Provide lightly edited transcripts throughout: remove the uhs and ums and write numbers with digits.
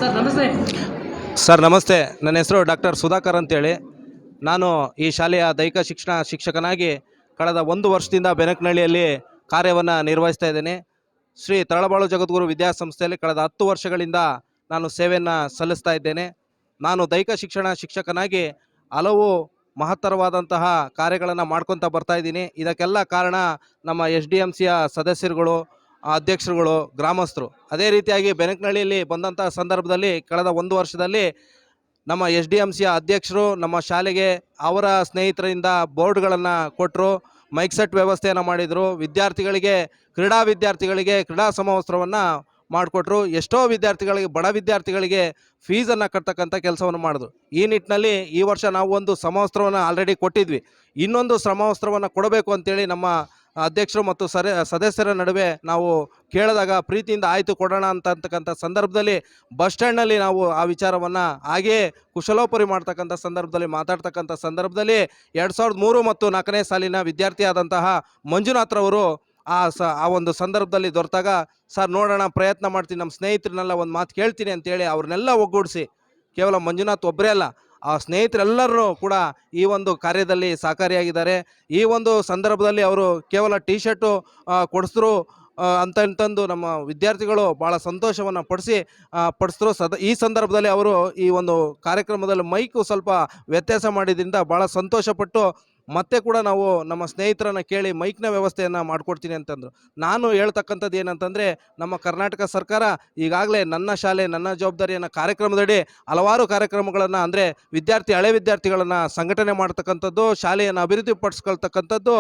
Sir ನಮಸ್ತೆ. Sir ನಮಸ್ತೆ. ನನ್ನ ಹೆಸರು ಡಾಕ್ಟರ್ ಸುಧಾಕರ್ ಅಂತೇಳಿ. ನಾನು ಈ ಶಾಲೆಯ ದೈಹಿಕ ಶಿಕ್ಷಕನಾಗಿ ಕಳೆದ 1 ವರ್ಷದಿಂದ ಬೆನಕನಹಳ್ಳಿಯಲ್ಲಿ ಕಾರ್ಯವನ್ನು ನಿರ್ವಹಿಸ್ತಾ ಇದ್ದೇನೆ. ಶ್ರೀ ತರಳಬಾಳು ಜಗದ್ಗುರು ವಿದ್ಯಾಸಂಸ್ಥೆಯಲ್ಲಿ ಕಳೆದ 10 ವರ್ಷಗಳಿಂದ ನಾನು ಸೇವೆಯನ್ನು ಸಲ್ಲಿಸ್ತಾ ಇದ್ದೇನೆ. ನಾನು ದೈಹಿಕ ಶಿಕ್ಷಕನಾಗಿ ಹಲವು ಮಹತ್ತರವಾದಂತಹ ಕಾರ್ಯಗಳನ್ನು ಮಾಡ್ಕೊತಾ ಬರ್ತಾ ಇದ್ದೀನಿ. ಇದಕ್ಕೆಲ್ಲ ಕಾರಣ ನಮ್ಮ SDMCಯ ಸದಸ್ಯರುಗಳು, ಅಧ್ಯಕ್ಷರುಗಳು, ಗ್ರಾಮಸ್ಥರು. ಅದೇ ರೀತಿಯಾಗಿ ಬೆನಕನಹಳ್ಳಿಯಲ್ಲಿ ಬಂದಂಥ ಸಂದರ್ಭದಲ್ಲಿ ಕಳೆದ 1 ವರ್ಷದಲ್ಲಿ ನಮ್ಮ SDMCಯ ಅಧ್ಯಕ್ಷರು ನಮ್ಮ ಶಾಲೆಗೆ ಅವರ ಸ್ನೇಹಿತರಿಂದ ಬೋರ್ಡ್ಗಳನ್ನು ಕೊಟ್ಟರು, ಮೈಕ್ ಸೆಟ್ ವ್ಯವಸ್ಥೆಯನ್ನು ಮಾಡಿದರು. ಕ್ರೀಡಾ ವಿದ್ಯಾರ್ಥಿಗಳಿಗೆ ಕ್ರೀಡಾ ಸಮವಸ್ತ್ರವನ್ನು ಮಾಡಿಕೊಟ್ರು. ಎಷ್ಟೋ ವಿದ್ಯಾರ್ಥಿಗಳಿಗೆ, ಬಡ ವಿದ್ಯಾರ್ಥಿಗಳಿಗೆ ಫೀಸನ್ನು ಕಟ್ತಕ್ಕಂಥ ಕೆಲಸವನ್ನು ಮಾಡಿದ್ರು. ಈ ನಿಟ್ಟಿನಲ್ಲಿ ಈ ವರ್ಷ ನಾವು ಒಂದು ಸಮವಸ್ತ್ರವನ್ನು ಆಲ್ರೆಡಿ ಕೊಟ್ಟಿದ್ವಿ. ಇನ್ನೊಂದು ಸಮವಸ್ತ್ರವನ್ನು ಕೊಡಬೇಕು ಅಂತೇಳಿ ನಮ್ಮ ಅಧ್ಯಕ್ಷರು ಮತ್ತು ಸದಸ್ಯರ ನಡುವೆ ನಾವು ಕೇಳಿದಾಗ ಪ್ರೀತಿಯಿಂದ ಆಯಿತು ಕೊಡೋಣ ಅಂತಕ್ಕಂಥ ಸಂದರ್ಭದಲ್ಲಿ ಬಸ್ ಸ್ಟ್ಯಾಂಡ್ನಲ್ಲಿ ನಾವು ಆ ವಿಚಾರವನ್ನು ಹಾಗೇ ಕುಶಲೋಪರಿ ಮಾಡ್ತಕ್ಕಂಥ ಸಂದರ್ಭದಲ್ಲಿ ಮಾತಾಡ್ತಕ್ಕಂಥ ಸಂದರ್ಭದಲ್ಲಿ 2003 ಮತ್ತು 4ನೇ ಸಾಲಿನ ವಿದ್ಯಾರ್ಥಿಯಾದಂತಹ ಮಂಜುನಾಥ್ರವರು ಆ ಒಂದು ಸಂದರ್ಭದಲ್ಲಿ ದೊರೆತಾಗ, ಸರ್ ನೋಡೋಣ ಪ್ರಯತ್ನ ಮಾಡ್ತೀನಿ, ನಮ್ಮ ಸ್ನೇಹಿತರನ್ನೆಲ್ಲ ಒಂದು ಮಾತು ಕೇಳ್ತೀನಿ ಅಂತೇಳಿ ಅವ್ರನ್ನೆಲ್ಲ ಒಗ್ಗೂಡಿಸಿ, ಕೇವಲ ಮಂಜುನಾಥ್ ಒಬ್ಬರೇ ಅಲ್ಲ, ಆ ಸ್ನೇಹಿತರೆಲ್ಲರೂ ಕೂಡ ಈ ಒಂದು ಕಾರ್ಯದಲ್ಲಿ ಸಹಕಾರಿಯಾಗಿದ್ದಾರೆ. ಈ ಒಂದು ಸಂದರ್ಭದಲ್ಲಿ ಅವರು ಕೇವಲ ಟಿ ಶರ್ಟು ಕೊಡಿಸಿದ್ರು ಅಂತಂದು ನಮ್ಮ ವಿದ್ಯಾರ್ಥಿಗಳು ಭಾಳ ಸಂತೋಷವನ್ನು ಪಡಿಸಿದ್ರು. ಈ ಸಂದರ್ಭದಲ್ಲಿ ಅವರು ಈ ಒಂದು ಕಾರ್ಯಕ್ರಮದಲ್ಲಿ ಮೈಕು ಸ್ವಲ್ಪ ವ್ಯತ್ಯಾಸ ಮಾಡಿದ್ರಿಂದ ಭಾಳ ಸಂತೋಷಪಟ್ಟು ಮತ್ತೆ ಕೂಡ ನಾವು ನಮ್ಮ ಸ್ನೇಹಿತರನ್ನು ಕೇಳಿ ಮೈಕ್ನ ವ್ಯವಸ್ಥೆಯನ್ನು ಮಾಡಿಕೊಡ್ತೀನಿ ಅಂತಂದರು. ನಾನು ಹೇಳ್ತಕ್ಕಂಥದ್ದು ಏನಂತಂದರೆ, ನಮ್ಮ ಕರ್ನಾಟಕ ಸರ್ಕಾರ ಈಗಾಗಲೇ ನನ್ನ ಶಾಲೆ ನನ್ನ ಜವಾಬ್ದಾರಿಯನ್ನು ಕಾರ್ಯಕ್ರಮದಡಿ ಹಲವಾರು ಕಾರ್ಯಕ್ರಮಗಳನ್ನು, ಅಂದರೆ ಹಳೆ ವಿದ್ಯಾರ್ಥಿಗಳನ್ನು ಸಂಘಟನೆ ಮಾಡ್ತಕ್ಕಂಥದ್ದು, ಶಾಲೆಯನ್ನು ಅಭಿವೃದ್ಧಿಪಡಿಸ್ಕೊಳ್ತಕ್ಕಂಥದ್ದು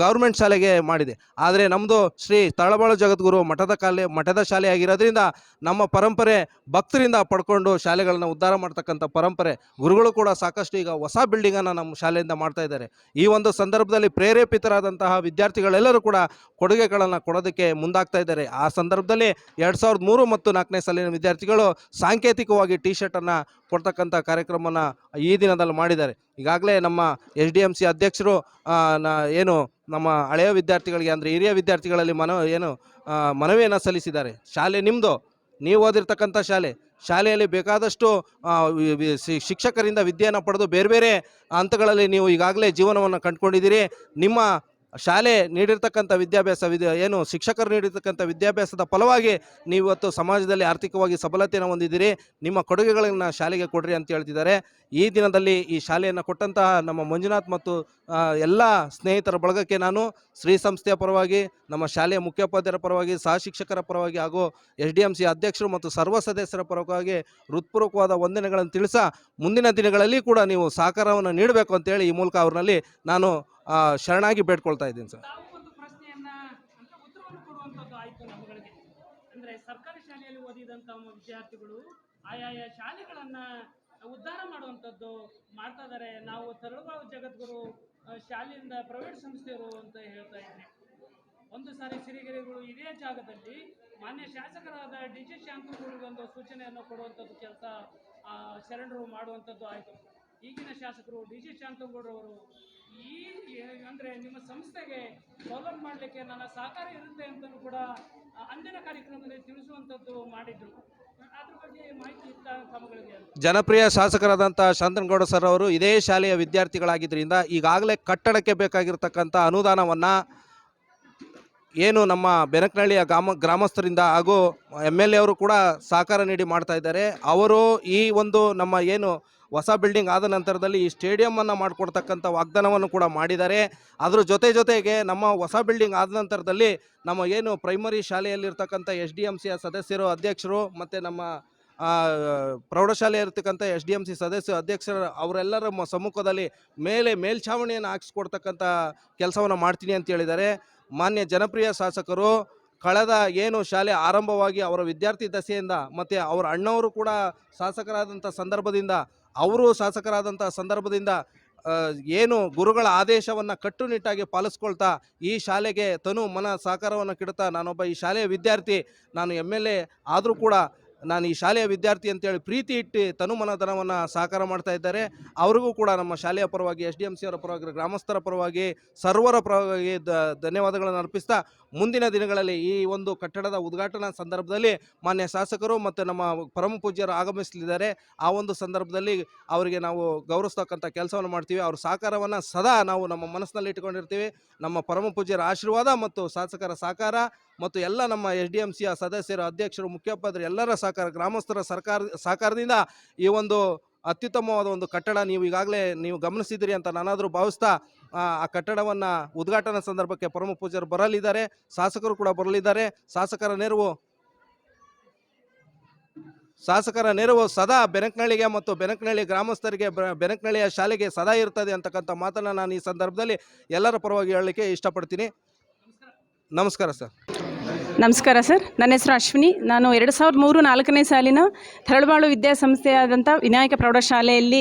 ಗೌರ್ಮೆಂಟ್ ಶಾಲೆಗೆ ಮಾಡಿದೆ. ಆದರೆ ನಮ್ಮದು ಶ್ರೀ ತರಳಬಾಳು ಜಗದ್ಗುರು ಮಠದ ಶಾಲೆ ಆಗಿರೋದ್ರಿಂದ ನಮ್ಮ ಪರಂಪರೆ ಭಕ್ತರಿಂದ ಪಡ್ಕೊಂಡು ಶಾಲೆಗಳನ್ನು ಉದ್ಧಾರ ಮಾಡ್ತಕ್ಕಂಥ ಪರಂಪರೆ. ಗುರುಗಳು ಕೂಡ ಸಾಕಷ್ಟು ಈಗ ಹೊಸ ಬಿಲ್ಡಿಂಗನ್ನು ನಮ್ಮ ಶಾಲೆಯಿಂದ ಮಾಡ್ತಾ ಇದ್ದಾರೆ. ಈ ಒಂದು ಸಂದರ್ಭದಲ್ಲಿ ಪ್ರೇರೇಪಿತರಾದಂತಹ ವಿದ್ಯಾರ್ಥಿಗಳೆಲ್ಲರೂ ಕೂಡ ಕೊಡುಗೆಗಳನ್ನು ಕೊಡೋದಕ್ಕೆ ಮುಂದಾಗ್ತಾ ಇದ್ದಾರೆ. ಆ ಸಂದರ್ಭದಲ್ಲಿ 2003 ಮತ್ತು 4ನೇ ಸಾಲಿನ ವಿದ್ಯಾರ್ಥಿಗಳು ಸಾಂಕೇತಿಕವಾಗಿ ಟಿ ಶರ್ಟನ್ನು ಕೊಡ್ತಕ್ಕಂಥ ಕಾರ್ಯಕ್ರಮವನ್ನು ಈ ದಿನದಲ್ಲಿ ಮಾಡಿದ್ದಾರೆ. ಈಗಾಗಲೇ ನಮ್ಮ SDMC ಅಧ್ಯಕ್ಷರು ನಮ್ಮ ಹಳೆಯ ವಿದ್ಯಾರ್ಥಿಗಳಿಗೆ, ಅಂದರೆ ಹಿರಿಯ ವಿದ್ಯಾರ್ಥಿಗಳಲ್ಲಿ ಮನವಿಯನ್ನು ಸಲ್ಲಿಸಿದ್ದಾರೆ. ಶಾಲೆ ನಿಮ್ಮದು, ನೀವು ಓದಿರ್ತಕ್ಕಂಥ ಶಾಲೆಯಲ್ಲಿ ಬೇಕಾದಷ್ಟು ಶಿಕ್ಷಕರಿಂದ ವಿದ್ಯೆಯನ್ನು ಪಡೆದು ಬೇರೆ ಬೇರೆ ಹಂತಗಳಲ್ಲಿ ನೀವು ಈಗಾಗಲೇ ಜೀವನವನ್ನು ಕಂಡುಕೊಂಡಿದ್ದೀರಿ. ನಿಮ್ಮ ಶಾಲೆ ನೀಡಿರ್ತಕ್ಕಂಥ ಶಿಕ್ಷಕರು ನೀಡಿರ್ತಕ್ಕಂಥ ವಿದ್ಯಾಭ್ಯಾಸದ ಫಲವಾಗಿ ನೀವು ಇವತ್ತು ಸಮಾಜದಲ್ಲಿ ಆರ್ಥಿಕವಾಗಿ ಸಬಲತೆಯನ್ನು ಹೊಂದಿದ್ದೀರಿ. ನಿಮ್ಮ ಕೊಡುಗೆಗಳನ್ನು ಶಾಲೆಗೆ ಕೊಡ್ರಿ ಅಂತ ಹೇಳ್ತಿದ್ದಾರೆ. ಈ ದಿನದಲ್ಲಿ ಈ ಶಾಲೆಯನ್ನು ಕೊಟ್ಟಂತಹ ನಮ್ಮ ಮಂಜುನಾಥ್ ಮತ್ತು ಎಲ್ಲ ಸ್ನೇಹಿತರ ಬಳಗಕ್ಕೆ ನಾನು ಶ್ರೀ ಸಂಸ್ಥೆಯ ಪರವಾಗಿ, ನಮ್ಮ ಶಾಲೆಯ ಮುಖ್ಯೋಪಾಧ್ಯಾಯರ ಪರವಾಗಿ, ಸಹ ಶಿಕ್ಷಕರ ಪರವಾಗಿ ಹಾಗೂ SDMC ಅಧ್ಯಕ್ಷರು ಮತ್ತು ಸರ್ವ ಸದಸ್ಯರ ಪರವಾಗಿ ಹೃತ್ಪೂರ್ವಕವಾದ ವಂದನೆಗಳನ್ನು ಮುಂದಿನ ದಿನಗಳಲ್ಲಿ ಕೂಡ ನೀವು ಸಹಕಾರವನ್ನು ನೀಡಬೇಕು ಅಂತೇಳಿ ಈ ಮೂಲಕ ಅವ್ರನ್ನಲ್ಲಿ ನಾನು ಶರಣಾಗಿ ಬೇಡ್ಕೊಳ್ತಾ ಇದ್ದೀನಿ ಸರ್. ಒಂದು ಪ್ರಶ್ನೆಯನ್ನ ಉತ್ತರವನ್ನು ಕೊಡುವಂಥದ್ದು ಆಯಿತು ನಮ್ಮಗಳಿಗೆ. ಅಂದರೆ ಸರ್ಕಾರಿ ಶಾಲೆಯಲ್ಲಿ ಓದಿದಂಥ ವಿದ್ಯಾರ್ಥಿಗಳು ಆಯಾಯ ಶಾಲೆಗಳನ್ನು ಉದ್ಧಾರ ಮಾಡುವಂಥದ್ದು ಮಾಡ್ತಾ ಇದ್ದಾರೆ. ನಾವು ತರಳಬಾಳು ಜಗದ್ಗುರು ಶಾಲೆಯಿಂದ ಪ್ರೈವೇಟ್ ಸಂಸ್ಥೆಯವರು ಅಂತ ಹೇಳ್ತಾ ಇದ್ರಿ. ಒಂದು ಸಾರಿ ಸಿರಿಗೆರೆಗಳು ಇದೇ ಜಾಗದಲ್ಲಿ ಮಾನ್ಯ ಶಾಸಕರಾದ DJ ಶಾಂತನಗೌಡರಿಗೆ ಸೂಚನೆಯನ್ನು ಕೊಡುವಂಥದ್ದು ಕೆಲಸ ಶರಣರು ಮಾಡುವಂಥದ್ದು ಆಯಿತು. ಈಗಿನ ಶಾಸಕರು DJ ಶಾಂತನಗೌಡರವರು ಅಂದರೆ ನಿಮ್ಮ ಸಂಸ್ಥೆಗೆ ಡೆವಲಪ್ ಮಾಡಲಿಕ್ಕೆ ನನ್ನ ಸಹಕಾರ ಇರುತ್ತೆ ಅಂತಲೂ ಕೂಡ ಅಂದಿನ ಕಾರ್ಯಕ್ರಮದಲ್ಲಿ ತಿಳಿಸುವಂಥದ್ದು ಮಾಡಿದ್ರು. ಅದ್ರ ಬಗ್ಗೆ ಮಾಹಿತಿ ಇತ್ತ ತಮ್ಮಗಳಿಗೆ? ಜನಪ್ರಿಯ ಶಾಸಕರಾದಂಥ ಶಾಂತನಗೌಡ ಸರ್ ಅವರು ಇದೇ ಶಾಲೆಯ ವಿದ್ಯಾರ್ಥಿಗಳಾಗಿದ್ದರಿಂದ ಈಗಾಗಲೇ ಕಟ್ಟಡಕ್ಕೆ ಬೇಕಾಗಿರ್ತಕ್ಕಂಥ ಅನುದಾನವನ್ನು ನಮ್ಮ ಬೆನಕನಹಳ್ಳಿಯ ಗ್ರಾಮಸ್ಥರಿಂದ ಹಾಗೂ MLA ಅವರು ಕೂಡ ಸಹಕಾರ ನೀಡಿ ಮಾಡ್ತಾ ಇದ್ದಾರೆ. ಅವರು ಈ ಒಂದು ನಮ್ಮ ಹೊಸ ಬಿಲ್ಡಿಂಗ್ ಆದ ನಂತರದಲ್ಲಿ ಈ ಸ್ಟೇಡಿಯಮನ್ನು ಮಾಡಿಕೊಡ್ತಕ್ಕಂಥ ವಾಗ್ದಾನವನ್ನು ಕೂಡ ಮಾಡಿದ್ದಾರೆ. ಅದರ ಜೊತೆಗೆ ನಮ್ಮ ಹೊಸ ಬಿಲ್ಡಿಂಗ್ ಆದ ನಂತರದಲ್ಲಿ ನಮ್ಮ ಪ್ರೈಮರಿ ಶಾಲೆಯಲ್ಲಿರ್ತಕ್ಕಂಥ SDMCಯ ಸದಸ್ಯರು, ಅಧ್ಯಕ್ಷರು ಮತ್ತು ನಮ್ಮ ಪ್ರೌಢಶಾಲೆ ಇರ್ತಕ್ಕಂಥ SDMC ಅಧ್ಯಕ್ಷರು ಅವರೆಲ್ಲರ ಸಮ್ಮುಖದಲ್ಲಿ ಮೇಲ್ಛಾವಣಿಯನ್ನು ಹಾಕಿಸ್ಕೊಡ್ತಕ್ಕಂಥ ಕೆಲಸವನ್ನು ಮಾಡ್ತೀನಿ ಅಂತ ಹೇಳಿದ್ದಾರೆ. ಮಾನ್ಯ ಜನಪ್ರಿಯ ಶಾಸಕರು ಕಳೆದ ಶಾಲೆ ಆರಂಭವಾಗಿ ಅವರ ವಿದ್ಯಾರ್ಥಿ ದಶೆಯಿಂದ ಮತ್ತು ಅವರ ಅಣ್ಣವರು ಕೂಡ ಶಾಸಕರಾದಂಥ ಸಂದರ್ಭದಿಂದ ಗುರುಗಳ ಆದೇಶವನ್ನು ಕಟ್ಟುನಿಟ್ಟಾಗಿ ಪಾಲಿಸ್ಕೊಳ್ತಾ ಈ ಶಾಲೆಗೆ ತನು ಮನ ಸಹಕಾರವನ್ನು ಕಿಡ್ತಾ, ನಾನೊಬ್ಬ ಈ ಶಾಲೆಯ ವಿದ್ಯಾರ್ಥಿ, ನಾನು MLA ಆದರೂ ಕೂಡ ನಾನು ಈ ಶಾಲೆಯ ವಿದ್ಯಾರ್ಥಿ ಅಂತೇಳಿ ಪ್ರೀತಿ ಇಟ್ಟು ತನುಮನಧನವನ್ನು ಸಾಕಾರ ಮಾಡ್ತಾ ಇದ್ದಾರೆ. ಅವ್ರಿಗೂ ಕೂಡ ನಮ್ಮ ಶಾಲೆಯ ಪರವಾಗಿ SDMC ಅವರ ಪರವಾಗಿ ಗ್ರಾಮಸ್ಥರ ಪರವಾಗಿ ಸರ್ವರ ಪರವಾಗಿ ಧನ್ಯವಾದಗಳನ್ನು ಅರ್ಪಿಸ್ತಾ ಮುಂದಿನ ದಿನಗಳಲ್ಲಿ ಈ ಒಂದು ಕಟ್ಟಡದ ಉದ್ಘಾಟನಾ ಸಂದರ್ಭದಲ್ಲಿ ಮಾನ್ಯ ಶಾಸಕರು ಮತ್ತು ನಮ್ಮ ಪರಮ ಪೂಜ್ಯರು ಆಗಮಿಸಲಿದ್ದಾರೆ. ಆ ಒಂದು ಸಂದರ್ಭದಲ್ಲಿ ಅವರಿಗೆ ನಾವು ಗೌರವಿಸ್ತಕ್ಕಂಥ ಕೆಲಸವನ್ನು ಮಾಡ್ತೀವಿ. ಅವ್ರ ಸಹಕಾರವನ್ನು ಸದಾ ನಾವು ನಮ್ಮ ಮನಸ್ಸಿನಲ್ಲಿ ಇಟ್ಕೊಂಡಿರ್ತೀವಿ. ನಮ್ಮ ಪರಮ ಪೂಜ್ಯರ ಆಶೀರ್ವಾದ ಮತ್ತು ಶಾಸಕರ ಸಹಕಾರ ಮತ್ತು ಎಲ್ಲ ನಮ್ಮ SDMCಯ ಸದಸ್ಯರು, ಅಧ್ಯಕ್ಷರು, ಮುಖ್ಯೋಪಾಧ್ಯಾಯರು ಎಲ್ಲರ ಸಹಕಾರ, ಗ್ರಾಮಸ್ಥರ ಸಹಕಾರದಿಂದ ಈ ಒಂದು ಅತ್ಯುತ್ತಮವಾದ ಒಂದು ಕಟ್ಟಡ ನೀವು ಈಗಾಗಲೇ ಗಮನಿಸಿದಿರಿ ಅಂತ ನಾನಾದರೂ ಭಾವಿಸ್ತಾ ಆ ಕಟ್ಟಡವನ್ನು ಉದ್ಘಾಟನಾ ಸಂದರ್ಭಕ್ಕೆ ಪರಮ ಪೂಜ್ಯರು ಬರಲಿದ್ದಾರೆ, ಶಾಸಕರು ಕೂಡ ಬರಲಿದ್ದಾರೆ. ಶಾಸಕರ ನೆರವು ಸದಾ ಬೆನಕನಹಳ್ಳಿಗೆ ಮತ್ತು ಬೆನಕನಹಳ್ಳಿ ಗ್ರಾಮಸ್ಥರಿಗೆ, ಬೆನಕನಹಳ್ಳಿಯ ಶಾಲೆಗೆ ಸದಾ ಇರ್ತದೆ ಅಂತಕ್ಕಂಥ ಮಾತನ್ನು ನಾನು ಈ ಸಂದರ್ಭದಲ್ಲಿ ಎಲ್ಲರ ಪರವಾಗಿ ಹೇಳಲಿಕ್ಕೆ ಇಷ್ಟಪಡ್ತೀನಿ. ನಮಸ್ಕಾರ ಸರ್. ನಮಸ್ಕಾರ ಸರ್. ನನ್ನ ಹೆಸರು ಅಶ್ವಿನಿ. ನಾನು 2003-4ನೇ ಸಾಲಿನ ತರಳಬಾಳು ವಿದ್ಯಾಸಂಸ್ಥೆಯಾದಂಥ ವಿನಾಯಕ ಪ್ರೌಢಶಾಲೆಯಲ್ಲಿ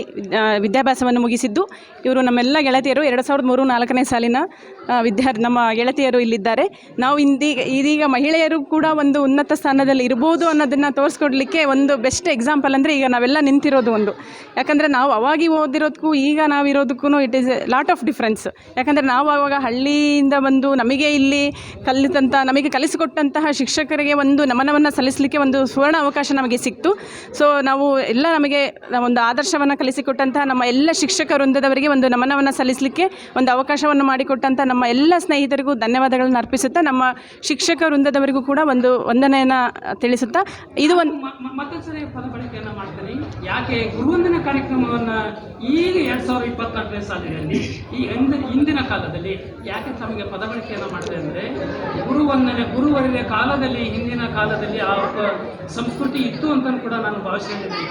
ವಿದ್ಯಾಭ್ಯಾಸವನ್ನು ಮುಗಿಸಿದ್ದು. ಇವರು ನಮ್ಮೆಲ್ಲ ಗೆಳತಿಯರು 2003-4ನೇ ಸಾಲಿನ ನಮ್ಮ ಗೆಳತಿಯರು ಇಲ್ಲಿದ್ದಾರೆ. ನಾವು ಇದೀಗ ಮಹಿಳೆಯರು ಕೂಡ ಒಂದು ಉನ್ನತ ಸ್ಥಾನದಲ್ಲಿ ಇರ್ಬೋದು ಅನ್ನೋದನ್ನು ತೋರಿಸ್ಕೊಡ್ಲಿಕ್ಕೆ ಒಂದು ಬೆಸ್ಟ್ ಎಕ್ಸಾಂಪಲ್ ಅಂದರೆ ಈಗ ನಾವೆಲ್ಲ ನಿಂತಿರೋದು ಒಂದು. ಯಾಕಂದರೆ ನಾವು ಅವಾಗಿ ಓದಿರೋದಕ್ಕೂ ಈಗ ನಾವಿರೋದಕ್ಕೂ it is a lot of difference. ಯಾಕಂದರೆ ನಾವು ಆವಾಗ ಹಳ್ಳಿಯಿಂದ ಬಂದು ನಮಗೆ ಇಲ್ಲಿ ನಮಗೆ ಕಲಿಸಿಕೊಟ್ಟಂತಹ ಶಿಕ್ಷಕರಿಗೆ ಒಂದು ನಮನವನ್ನು ಸಲ್ಲಿಸಲಿಕ್ಕೆ ಒಂದು ಸುವರ್ಣ ಅವಕಾಶ ನಮಗೆ ಸಿಕ್ತು. ಸೊ ನಮಗೆ ಒಂದು ಆದರ್ಶವನ್ನು ಕಲಿಸಿಕೊಟ್ಟಂತಹ ನಮ್ಮ ಎಲ್ಲ ಶಿಕ್ಷಕ ವೃಂದದವರಿಗೆ ಒಂದು ನಮನವನ್ನು ಸಲ್ಲಿಸಲಿಕ್ಕೆ ಒಂದು ಅವಕಾಶವನ್ನು ಮಾಡಿಕೊಟ್ಟಂಥ ನಮ್ಮ ಎಲ್ಲ ಸ್ನೇಹಿತರಿಗೂ ಧನ್ಯವಾದಗಳನ್ನು ಅರ್ಪಿಸುತ್ತಾ, ನಮ್ಮ ಶಿಕ್ಷಕ ವೃಂದದವರಿಗೂ ಕೂಡ ಒಂದು ವಂದನೆಯನ್ನು ತಿಳಿಸುತ್ತಾ, ಇದು ಒಂದು ಮತ್ತೊಂದ್ಸರಿ ಪದ ಬಳಕೆಯನ್ನು ಮಾಡ್ತೀನಿ. ಯಾಕೆ ಗುರುವಂದನೆ ಕಾರ್ಯಕ್ರಮವನ್ನು ಈಗ 2024ನೇ ಸಾಲಿನಲ್ಲಿ ಹಿಂದಿನ ಕಾಲದಲ್ಲಿ ಯಾಕೆ ತಮಗೆ ಪದ ಬಳಕೆಯನ್ನು ಮಾಡಿದೆ ಅಂದರೆ, ಗುರುವರಿಯ ಕಾಲದಲ್ಲಿ, ಹಿಂದಿನ ಕಾಲದಲ್ಲಿ ಆ ಸಂಸ್ಕೃತಿ ಇತ್ತು ಅಂತ ಕೂಡ ನಾನು ಭಾವಿಸಿದ್ದೀನಿ.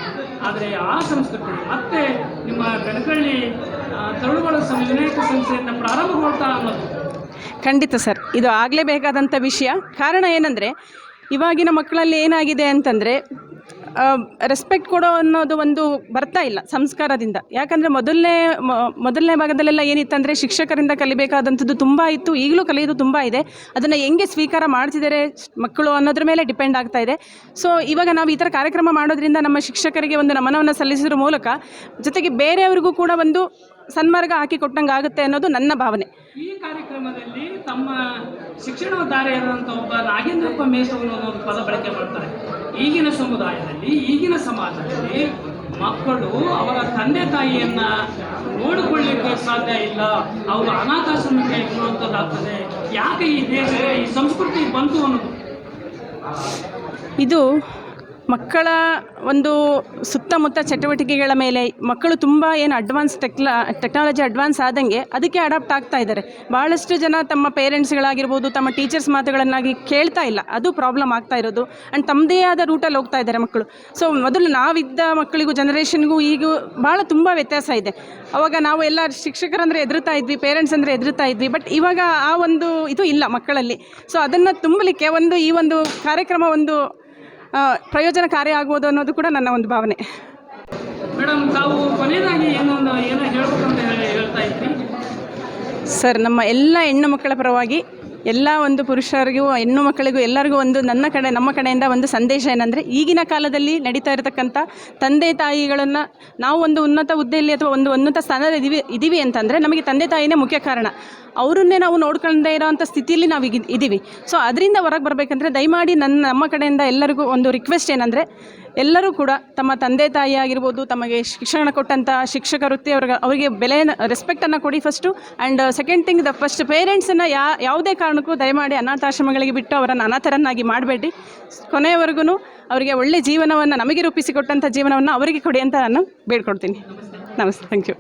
ಆದರೆ ಆ ಸಂಸ್ಕೃತಿ ಮತ್ತೆ ನಿಮ್ಮ ಬೆನಕನಹಳ್ಳಿ ತರಳಬಾಳು ವಿನಾಯಕ ಸಂಸ್ಥೆಯಿಂದ ಪ್ರಾರಂಭಗೊಳ್ತಾ ಅನ್ನೋದು ಖಂಡಿತ ಸರ್, ಇದು ಆಗಲೇಬೇಕಾದಂಥ ವಿಷಯ. ಕಾರಣ ಏನಂದರೆ, ಇವಾಗಿನ ಮಕ್ಕಳಲ್ಲಿ ಏನಾಗಿದೆ ಅಂತಂದರೆ ರೆಸ್ಪೆಕ್ಟ್ ಕೊಡೋ ಅನ್ನೋದು ಒಂದು ಬರ್ತಾ ಇಲ್ಲ ಸಂಸ್ಕಾರದಿಂದ. ಯಾಕಂದರೆ ಮೊದಲನೇ ಭಾಗದಲ್ಲೆಲ್ಲ ಏನಿತ್ತಂದರೆ ಶಿಕ್ಷಕರಿಂದ ಕಲಿಬೇಕಾದಂಥದ್ದು ತುಂಬ ಇತ್ತು, ಈಗಲೂ ಕಲಿಯೋದು ತುಂಬ ಇದೆ. ಅದನ್ನು ಹೆಂಗೆ ಸ್ವೀಕಾರ ಮಾಡ್ತಿದ್ದಾರೆ ಮಕ್ಕಳು ಅನ್ನೋದ್ರ ಮೇಲೆ ಡಿಪೆಂಡ್ ಆಗ್ತಾ ಇದೆ. ಸೊ ಇವಾಗ ನಾವು ಈ ಥರ ಕಾರ್ಯಕ್ರಮ ಮಾಡೋದ್ರಿಂದ ನಮ್ಮ ಶಿಕ್ಷಕರಿಗೆ ಒಂದು ನಮನವನ್ನು ಸಲ್ಲಿಸೋದ್ರ ಮೂಲಕ ಜೊತೆಗೆ ಬೇರೆಯವ್ರಿಗೂ ಕೂಡ ಒಂದು ಸನ್ಮಾರ್ಗ ಹಾಕಿ ಕೊಟ್ಟಂಗೆ ಆಗುತ್ತೆ ಅನ್ನೋದು ನನ್ನ ಭಾವನೆ. ಈ ಕಾರ್ಯಕ್ರಮದಲ್ಲಿ ತಮ್ಮ ಶಿಕ್ಷಣ ಧಾರೆಯಾದಂಥ ಒಬ್ಬ ನಾಗೇಂದ್ರಪ್ಪ ಮೇಸವರು ಅನ್ನೋದು ಪದ ಬಳಕೆ ಮಾಡ್ತಾರೆ. ಈಗಿನ ಸಮುದಾಯದಲ್ಲಿ, ಈಗಿನ ಸಮಾಜದಲ್ಲಿ ಮಕ್ಕಳು ಅವರ ತಂದೆ ತಾಯಿಯನ್ನ ನೋಡಿಕೊಳ್ಳಿಕ್ಕೆ ಸಾಧ್ಯ ಇಲ್ಲ, ಅವರು ಅನಾಥಾಶ್ರಮಕ್ಕೆ ಇರುವಂಥದ್ದಾಗ್ತದೆ. ಯಾಕೆ ಈ ದೇಶದ ಈ ಸಂಸ್ಕೃತಿ ಬಂತು ಅನ್ನೋದು ಇದು ಮಕ್ಕಳ ಒಂದು ಸುತ್ತಮುತ್ತ ಚಟುವಟಿಕೆಗಳ ಮೇಲೆ ಮಕ್ಕಳು ತುಂಬ ಟೆಕ್ನಾಲಜಿ ಅಡ್ವಾನ್ಸ್ ಆದಂಗೆ ಅದಕ್ಕೆ ಅಡಾಪ್ಟ್ ಆಗ್ತಾ ಇದ್ದಾರೆ. ಭಾಳಷ್ಟು ಜನ ತಮ್ಮ ಪೇರೆಂಟ್ಸ್ಗಳಾಗಿರ್ಬೋದು, ತಮ್ಮ ಟೀಚರ್ಸ್ ಮಾತುಗಳನ್ನಾಗಿ ಕೇಳ್ತಾ ಇಲ್ಲ. ಅದು ಪ್ರಾಬ್ಲಮ್ ಆಗ್ತಾ ಇರೋದು. ಆ್ಯಂಡ್ ತಮ್ಮದೇ ಆದ ರೂಟಲ್ಲಿ ಹೋಗ್ತಾ ಇದ್ದಾರೆ ಮಕ್ಕಳು. ಸೊ ಮೊದಲು ನಾವಿದ್ದ ಮಕ್ಕಳಿಗೂ ಜನ್ರೇಷನ್ಗೂ ಈಗೂ ಭಾಳ ತುಂಬ ವ್ಯತ್ಯಾಸ ಇದೆ. ಅವಾಗ ನಾವು ಎಲ್ಲ ಶಿಕ್ಷಕರಂದರೆ ಹೆದರ್ತಾ ಇದ್ವಿ, ಪೇರೆಂಟ್ಸ್ ಅಂದರೆ ಹೆದರ್ತಾ ಇದ್ವಿ. ಬಟ್ ಇವಾಗ ಆ ಒಂದು ಇದು ಇಲ್ಲ ಮಕ್ಕಳಲ್ಲಿ. ಸೊ ಅದನ್ನು ತುಂಬಲಿಕ್ಕೆ ಈ ಒಂದು ಕಾರ್ಯಕ್ರಮ ಒಂದು ಪ್ರಯೋಜನಕಾರಿ ಆಗ್ಬೋದು ಅನ್ನೋದು ಕೂಡ ನನ್ನ ಒಂದು ಭಾವನೆ. ಮೇಡಮ್, ತಾವು ಕೊನೆಯದಾಗಿ ಏನೋ ಹೇಳ್ಬೇಕಂತ ಹೇಳ್ತಾ ಇದ್ರಿ ಸರ್. ನಮ್ಮ ಎಲ್ಲ ಹೆಣ್ಣು ಮಕ್ಕಳ ಪರವಾಗಿ ಎಲ್ಲ ಒಂದು ಪುರುಷರಿಗೂ ಹೆಣ್ಣು ಮಕ್ಕಳಿಗೂ ಎಲ್ಲರಿಗೂ ಒಂದು ನಮ್ಮ ಕಡೆಯಿಂದ ಒಂದು ಸಂದೇಶ ಏನಂದರೆ, ಈಗಿನ ಕಾಲದಲ್ಲಿ ನಡೀತಾ ಇರತಕ್ಕಂಥ ತಂದೆ ತಾಯಿಗಳನ್ನು ನಾವು ಒಂದು ಉನ್ನತ ಹುದ್ದೆಯಲ್ಲಿ ಅಥವಾ ಒಂದು ಉನ್ನತ ಸ್ಥಾನದಲ್ಲಿ ಇದ್ದೀವಿ ಅಂತಂದರೆ ನಮಗೆ ತಂದೆ ತಾಯಿನೇ ಮುಖ್ಯ ಕಾರಣ. ಅವರನ್ನೇ ನಾವು ನೋಡ್ಕೊಳ್ಳದೇ ಇರೋವಂಥ ಸ್ಥಿತಿಯಲ್ಲಿ ನಾವು ಇದ್ದೀವಿ. ಸೊ ಅದರಿಂದ ಹೊರಗೆ ಬರಬೇಕಂದ್ರೆ ದಯಮಾಡಿ ನಮ್ಮ ಕಡೆಯಿಂದ ಎಲ್ಲರಿಗೂ ಒಂದು ರಿಕ್ವೆಸ್ಟ್ ಏನಂದರೆ, ಎಲ್ಲರೂ ಕೂಡ ತಮ್ಮ ತಂದೆ ತಾಯಿ ಆಗಿರ್ಬೋದು, ತಮಗೆ ಶಿಕ್ಷಣ ಕೊಟ್ಟಂಥ ಶಿಕ್ಷಕ ವೃತ್ತಿ ಅವರಿಗೆ ರೆಸ್ಪೆಕ್ಟನ್ನು ಕೊಡಿ first. And second thing, first ಪೇರೆಂಟ್ಸನ್ನು ಯಾವುದೇ ಕಾರಣಕ್ಕೂ ದಯಮಾಡಿ ಅನಾಥಾಶ್ರಮಗಳಿಗೆ ಬಿಟ್ಟು ಅವರನ್ನು ಅನಾಥರನ್ನಾಗಿ ಮಾಡಬೇಡಿ. ಕೊನೆಯವರೆಗೂ ಅವರಿಗೆ ಒಳ್ಳೆಯ ಜೀವನವನ್ನು, ನಮಗೆ ರೂಪಿಸಿಕೊಟ್ಟಂಥ ಜೀವನವನ್ನು ಅವರಿಗೆ ಕೊಡಿ ಅಂತ ನಾನು ಬೇಡ್ಕೊಡ್ತೀನಿ. ನಮಸ್ತೆ. Thank you.